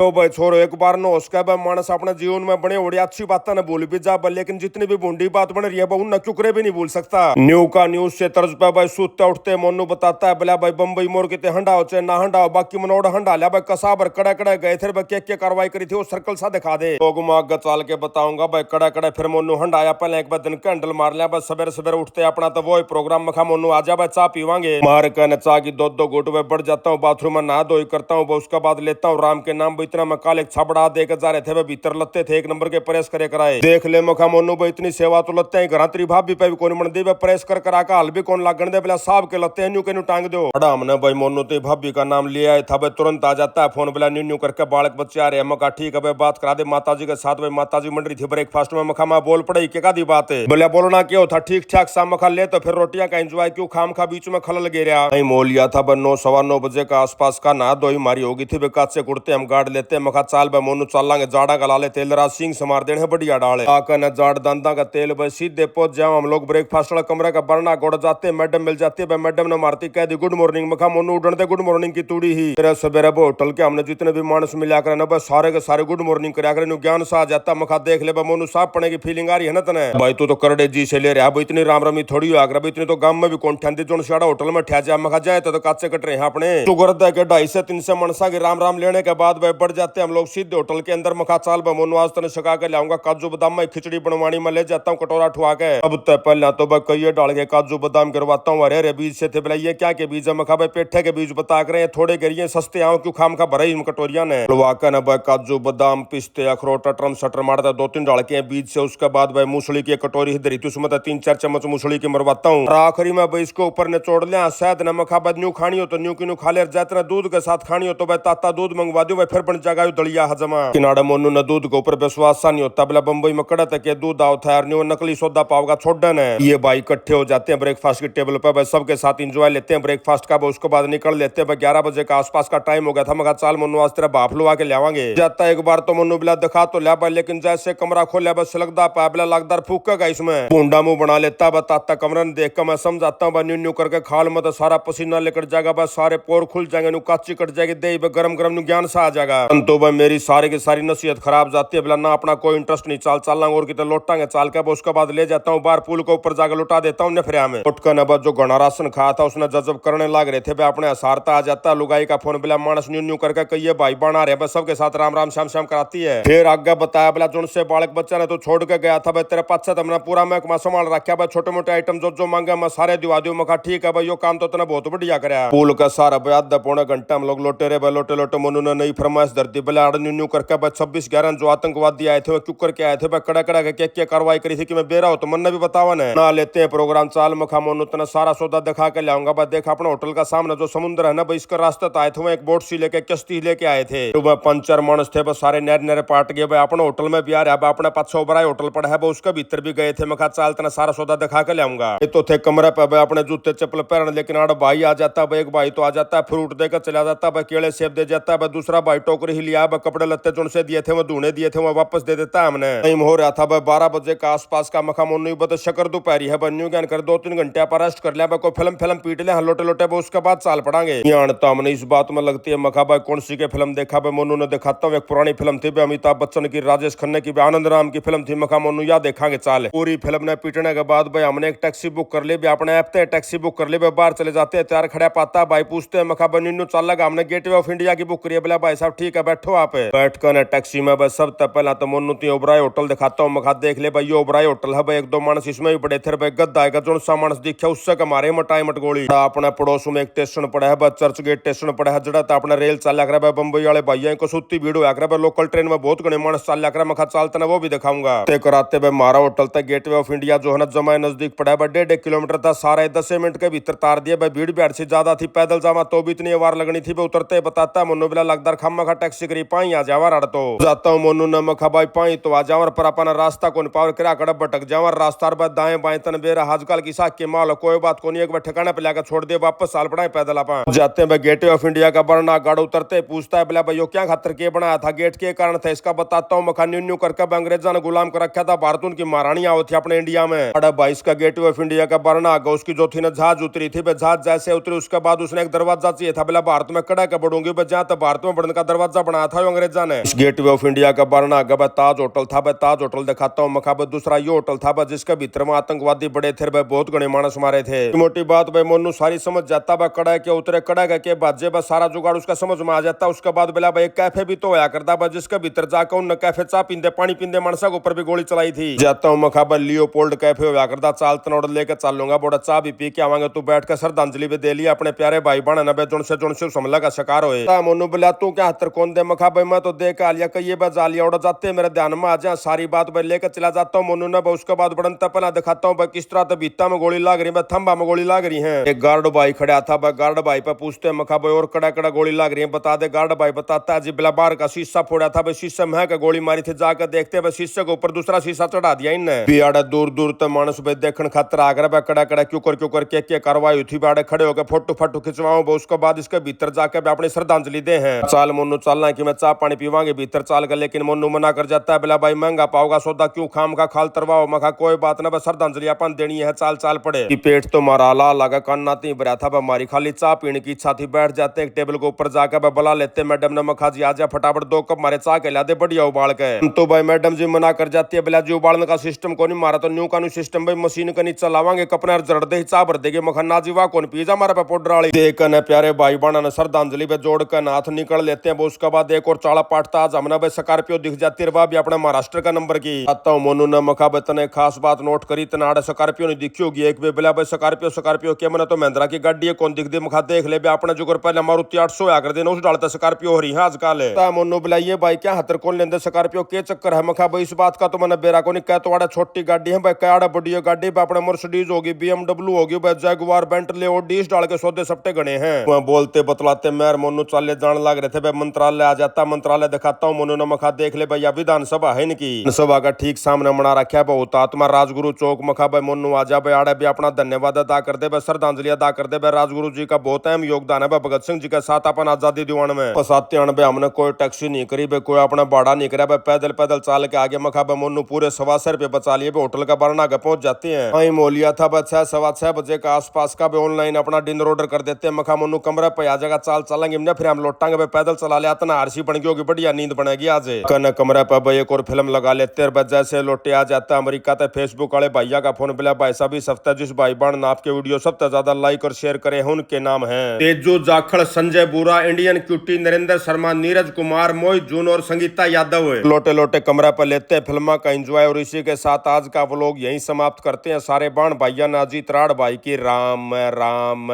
तो भाई छोरो एक बार नो उसका भाई मानस अपने जीवन में बड़े बड़ी अच्छी बातें न बोल भी जा लेकिन जितनी भी बूंदी बात बन रही है उन क्युकरे भी नहीं भूल सकता। न्यू का न्यूज से तर्ज पे भाई सूते उठते मोनू बताता है बोला भाई बम्बई मोर के हंडा हो चाहे ना हंडा हो बाकी मनोड़ हंडा लिया भाई कसाबर कड़े कड़े गए थे भाई क्या कार्रवाई करी थी वो सर्कल सा दिखा दे तो आगे चाल के बताऊंगा भाई कड़े कड़े फिर मोनू हंडाया पहले एक बार दिन कैंडल मार लिया भाई सवेरे सवेरे उठते अपना तो वो प्रोग्राम में खा मोनू आ जा भाई चाह पीवांगे मार कर चाह की दो घूट में बढ़ जाता हूँ बाथरूम में नहा धोई करता हूँ उसके बाद लेता हूँ राम के नाम इतना मैं काले छबड़ा देकर जा रहे थे वे भीतर लत्ते थे एक नंबर के प्रेस करे कराए देख ले मखा मोनू भाई इतनी सेवा तो लत्ते घर तेरी भाभी पे भी कौन मन दे प्रेस कर करा का हल भी कौन लागण दे बोला साहब के लत्ते न्यू के न्यू टांग दो बड़ा हमने भाई मोनू तो भाभी का नाम लिया है था भाई तुरंत आ जाता है फोन बोला न्यू न्यू करके बालक बच्चे आ रहे हैं मखा ठीक है भाई बात करा दे माता जी के साथ भाई माता जी मंडरी थी ब्रेकफास्ट में मखा मैं बोल पड़े क्या दी बात है बोला बोलना क्यों था ठीक ठाक सा मखा ले तो फिर रोटियां का एंजॉय क्यों खाम खा बीच में खलल गे रहा नहीं मोल लिया था 9 सवा 9 बजे का आसपास का ना दो ही मारी होगी थी बेकात से कुड़ते हम गाड़ लेते मखा चाल भाई मोनू चल लांगे जाड़ा गला ले तेल राज सिंह समार देने बढ़िया डाले आकर न जाड़ दांदा का तेल भाई सीधे पहुंच जाओ हम लोग ब्रेकफास्ट वाला कमरे का बरना गोड़ जाते मैडम मिल जाती है मैडम ने मारती कह दी गुड मॉर्निंग मखा मोनू उड़न दे गुड मॉर्निंग की तूड़ी ही तेरे सवेरे होटल के हमने जितने भी मानस मिला कर बस सारे के सारे गुड मॉर्निंग करा कर ज्ञान सा आ जाता मखा देख ले मोनू साफ पड़ने की फीलिंग आ रही है ना तने भाई तू तो करड़े जी से ले रहा भाई इतनी राम रमी थोड़ी आकर इतनी तो गांव में भी कौन ठंडी जो साड़ा होटल में ठा जा मखा जाए तो काचे कट रहे हैं अपने शुगर दे के 250 से 300 मनसा की राम राम लेने के बाद भाई बढ़ जाते हम लोग सीधे होटल के अंदर मखा चाल भाई मोनू आज तने सका के लाऊंगा काजू बादाम में खिचड़ी बनवानी में ले जाता हूँ कटोरा ठुआ के अब तो पहले तो भाई कई डाल के काजू बादाम करवाता हूँ अरे बीज से थे ये क्या के बीज है मखा भाई पेठे के बीज बता कर थोड़े गिरिए सस्ते आओ क्यों खाम खा भरे कटोरिया ने लुवाकर न भाई काजू बादाम पिस्ते अखरोट अटरम सटर मारता 2-3 डाल के बीज से उसके बाद भाई मूसली की कटोरी इधर थी उसमें 3-4 चम्मच मूसली की मरवाता हूँ आखिरी में भाई इसको ऊपर निचोड़ लिया शायद न मखा बाद न्यू खानी हो तो न्यू की न्यू खा ले जाते दूध के साथ खानी हो तो भाई ताता दूध मंगवा दो भाई फिर बन जाएगा दलिया हजमा किनारा मोनू न दूध के ऊपर विश्वास सा नहीं होता बोला बम्बई में कड़ा तक दूध आओ था न्यू नकली सौदा पाओगा छोड़न है ये भाई इकट्ठे हो जाते हैं ब्रेकफास्ट की टेबल पर भाई सबके साथ इंजॉय लेते हैं ब्रेकफास्ट का उसके बाद निकल लेते हैं भाई 11 बजे का आसपास का टाइम हो गया था मगर चाल मोनू आज तेरा बाप लुआ के लावांगे जाता एक बार तो मोनू बिला दिखा तो लिया भाई लेकिन जैसे कमरा खोलिया बस लगदा पाबला लगदार फूकेगा इसमें बूंडा मुंह बना लेता बताता कमरा देख कर मैं समझाता हूँ न्यू न्यू करके खाल में तो सारा पसीना लेकर जाएगा बस सारे पोर खुल जाएंगे नु काची कट जाएगी दे गरम गरम नु ज्ञान सा आ जाएगा तो भाई मेरी सारी की सारी नसीहत खराब जाती है बोला ना अपना कोई इंटरेस्ट नहीं चाल चलना और कितने लौटांगे चाल के उसके बाद ले जाता हूँ बाहर पुल के ऊपर जाकर लुटा देता हूँ फिर में उठकर न जो घना राशन खाया था उसने जजब करने लग रहे थे अपने हसारता आ जाता लुगाई का फोन बोला मानस न्यू न्यू करके कही भाई बना रहे बस सबके साथ राम राम श्याम श्याम कराती है फिर आगे बताया बोला जो से बालक बच्चा ने तो छोड़ के गया था भाई तेरे पाछे तो पूरा मैं संभाल रखा भाई छोटे मोटे आइटम जो मांगे मैं सारे दिवा दू मखा ठीक है भाई यो काम तो तने बहुत बढ़िया कराया पुल का सारा भाई आधा पौना घंटा हम लोग लोटे रहे लोटे लोटे मोनू ने नई फरमाइश धरती बोला न्यू न्यू करके भाई 26/11 जो आतंकवादी आए थे वो क्यों करके आए थे भाई कड़ा कड़ा के क्या कार्रवाई करी थी कि मैं बेरा हो तो मन भी बतावा ना लेते हैं प्रोग्राम चाल मखा मोनू तना सारा सौदा दिखा के लाऊंगा भाई देख अपना होटल का सामने जो समुद्र है ना भाई इसका रास्ता तो आए थे एक बोट सी लेके कश्ती लेके आए थे तो भाई 5-4 मानस थे बस सारे नहर नहर पाट गए भाई अपने होटल में भी आ रहा है अपने पास ओबराय होटल पड़ा है उसके भीतर भी गए थे मखा चाल तना सारा सौदा दिखा के लाऊंगा ये तो थे कमरे पे भाई अपने जूते चप्पल पहन लेकिन आड़ भाई आ जाता है एक भाई तो आ जाता है फ्रूट देकर चला जाता है केले सेब दे जाता है दूसरा भाई टोकरी ही लिया कपड़े लत्ते जो से दिए थे वो धुने दिए थे वो वापस दे देता है हमने टाइम हो रहा था भाई 12 बजे का आसपास का मखा मोनू बता शकर दोपहरी है बनू ज्ञान कर 2-3 घंटे पर रेस्ट कर लिया कोई फिल्म पीट लिया लोटे लोटे उसके बाद चाल पड़ांगे यान तो हमने इस बात में लगती है मखा भाई कौन सी के फिल्म देखा भाई मोनू ने दिखाता हूँ एक पुरानी फिल्म थी अमिताभ बच्चन की राजेश खन्ना की आनंद राम की फिल्म थी मखा मोनू या देखांगे चाल पूरी फिल्म ने पीटने के बाद भाई हमने एक टैक्सी बुक कर ली अपने ऐप से टैक्सी बुक कर ली बाहर चले जाते हैं तैयार खड़ा पाता भाई पूछते हैं मखा बनी चल लगा हमने गेटवे ऑफ इंडिया की बुक करी है बोला भाई साहब ठीक है बैठो आप बैठ कर टैक्सी में बस सब पहला तो मोनू ओबराय होटल दिखाता हूँ मखा देख ले भाई ये ओबराय होटल है भाई 1-2 मानस इसमें भी बड़े थे भाई गद्दा आएगा जो सा मानस दिखा उससे हमारे मटाई मट गोली अपने पड़ोस में एक स्टेशन पड़ा है बस चर्च गेट स्टेशन पड़ा है जड़ा अपना रेल चल रहा बम्बई वाले भाई को सुती भीड़ हो रहा है लोकल ट्रेन में बहुत घने मानस चल रहा मखा चालता ना वो भी दिखाऊंगा कराते भाई मारा होटल तक गेटवे ऑफ इंडिया जो है ना जमा नजदीक पड़ा है 1.5 किलोमीटर था सारा 10 मिनट के भीतर तार दिया भाई भीड़ भाड़ से ज्यादा थी पैदल जावा तो भी इतनी वार लगनी थी उतरते बताता मोनू बिला लगदार खम्मा खा टैक्सी करी पाई आ जावा रड़ तो जाता हूँ मोनू न मखा भाई पाई तो आ जावर पर अपना रास्ता को पावर करा कड़ा भटक जावर रास्ता बाद दाएं बाएं तन बेरा आजकल की साख के माल कोई बात को नहीं एक बार ठिकाने पे लाकर छोड़ दे वापस साल पड़ा पैदल आप जाते हैं गेटवे ऑफ इंडिया का बरना गाड़ उतरते पूछता है बोला भाई क्या खातर के बनाया था गेट के कारण था इसका बताता हूँ मखा न्यू करके अंग्रेजा ने गुलाम कर रखा था भारत उनकी महारानी आओ थी अपने इंडिया में 22 का गेटवे ऑफ इंडिया का बरना आगा उसकी जो थी ना जहाज उतरी थी जहाज जैसे उतरी उसके बाद उसने एक दरवाजा चाहिए था बोला भारत में कड़ा के बढ़ूंगी जहाँ तो भारत में बढ़ने का दरवाजा दरवाजा बनाया था अंग्रेजा ने। इस गेटवे ऑफ इंडिया का बरना आगे ताज होटल था। ताज होटल दिखाता हूँ मखा दूसरा ये होटल था जिसके भीतर में आतंकवादी बड़े थे, बहुत घने मानस मारे थे। मोटी बात भाई मोनू सारी समझ जाता भाई, कड़ा के उतरे कड़ा के बाजे बस सारा जुगाड़ उसका समझ में आ जाता। उसके बाद बोला भाई कैफे भी तो होया करता भाई, जिसके भीतर जाकर उन कैफे चा पींदे पानी पींदे मानसा के ऊपर भी गोली चलाई थी। जाता हूँ मखा लियोपोल्ड कैफे होया करता, चाल तनोड़ लेके चलूंगा, बोड़ा चा भी पी के आवांगे, तू बैठ कर श्रद्धांजलि भी दे लिया अपने प्यारे भाई बहन नबे जुन से हमला का शिकार हुए। मोनू बोला तू क्या हत्तर कौन दे मखा भाई, मैं तो देख आ लिया कई बजा लिया उड़ जाते मेरे ध्यान में आ जाए, सारी बात भाई लेकर चला जाता हूँ मोनू ने। उसके बाद बड़नता पहला दिखाता हूँ भाई किस तरह बीता में गोली लाग रही है, थंबा में गोली लाग रही है। एक गार्ड भाई खड़ा था, गार्ड भाई पे पूछते मखा भाई और कड़ा कड़ा गोली लाग रही है बता दे। गार्ड भाई बताता है जी बिला बार का शीशा फोड़ा था भाई, शीशे में है गोली मारी थी, जाकर देखते भाई शीशे के ऊपर दूसरा शीशा चढ़ा दिया इनने। पियाड़ा दूर दूर तक मानस भाई देखने खातर आ गया, कड़ा कड़ा क्यों कर के कार्रवाई हुई थी, बाड़े खड़े होकर फोटो फाटो खिंचवाओ। उसके बाद इसके भीतर जाकर अपनी श्रद्धांजलि दे हैं। चाल मोनू चलना कि मैं चाय पानी पीवांगे भीतर चाल कर, लेकिन मोनू मना कर जाता है, बोला भाई महंगा पाओगा सौदा, क्यों खाम का खाल तरवाओ। मखा कोई बात ना, बस श्रद्धांजलि अपन देनी है, चाल चाल पड़े। पेट तो मारा ला लगा कान्ना ती भरा था हमारी, खाली चाय पीने की इच्छा थी। बैठ जाते एक टेबल के ऊपर जाकर बुला लेते मैडम ने, मखा जी आजा फटाफट 2 कप मारे चाय के ला दे बढ़िया उबाल के। तो भाई मैडम जी मना कर जाती है, बोला जी उबालने का सिस्टम को नहीं मारा तो न्यू का न्यू सिस्टम भाई, मशीन का नीचे लावांगे कपने जड़ दे चाय भर देगी। मखा ना जी वाह कौन पीजा मारा पे पाउडर वाली। देख न प्यारे भाई बहन ने श्रद्धांजलि पे जोड़ कर नाथ निकल लेते हैं। उसके बाद एक और चाला पाटता आज हमने भाई स्कॉर्पियो दिख जाती है, भी अपने महाराष्ट्र का नंबर की। आता हूँ मोनू ने मखा तने खास बात नोट करी, तनाड़े स्कॉर्पियो नहीं दिखी होगी एक भी। बोला भाई स्कॉर्पियो के मैंने तो महिंद्रा की गाड़ी है कौन दिख दे। मखा देख ले अपने जुगर पहले मारुति 800 आकर देना उस डालता स्कॉर्पियो हो रही है आजकल। मोनू बुलाइए भाई क्या हतर कौन लेंदे स्कॉर्पियो के चक्कर है। मखा भाई इस बात का तो मैंने बेरा को नहीं कह, तो छोटी गाड़ी है भाई, क्या बड़ी गाड़ी अपने मर्सिडीज होगी, BMW होगी भाई, जैगुआर बेंटले ओडी डाल के सौदे सप्टे गणे हैं। बोलते बतलाते मैं मोनू चाले जान लग रहे थे भाई, मंत्रालय आ जाता। मंत्रालय दिखाता हूँ मोनू ने। मखा देख ले भैया विधानसभा है इनकी, सभा का ठीक सामने मना रखा है बहुत आत्मा राजगुरु चौक। मखा भाई मोनू आ जा भाई, आड़े भी अपना धन्यवाद अदा कर दे भाई, श्रद्धांजलि अदा कर दे भाई। राजगुरु जी का बहुत अहम योगदान है भाई भगत सिंह जी के साथ अपन आजादी दिवान में। 97 हमने कोई टैक्सी नहीं करी भाई, कोई अपना भाड़ा नहीं करा भाई, पैदल पैदल चाल के आगे। मखा भाई मोनू पूरे 125 रुपये बचा लिए भाई, होटल का बरना के पहुंच जाते हैं। वहीं मोलिया था भाई 6 सवा 6 बजे का आसपास का भाई, ऑनलाइन अपना डिनर ऑर्डर कर देते हैं। मखा मोनू कमरे पे आ जाएगा, चाल चलेंगे फिर हम लौटांगे भाई, पैदल चला ले इतना आरसी बन गई होगी, बढ़िया नींद बनेगी आज। कन कमरे पर भाई एक और फिल्म लगा लेते हैं। जैसे लौटे आ जाता है अमेरिका तक, फेसबुक वाले भैया का फोन बिला भाई साहब इस हफ्ते जिस भाई बहन आपके वीडियो सबसे ज्यादा लाइक और शेयर करे हैं उनके नाम है तेजू जाखड़, संजय बुरा, इंडियन क्यूटी, नरेंद्र शर्मा, नीरज कुमार, मोहित जून और संगीता यादव। लोटे लोटे कमरा पर लेते हैं फिल्म का एंजॉय, और इसी के साथ आज का व्लॉग यहीं समाप्त करते हैं। सारे बाण भाइया ने अजीत राड़ भाई की राम राम।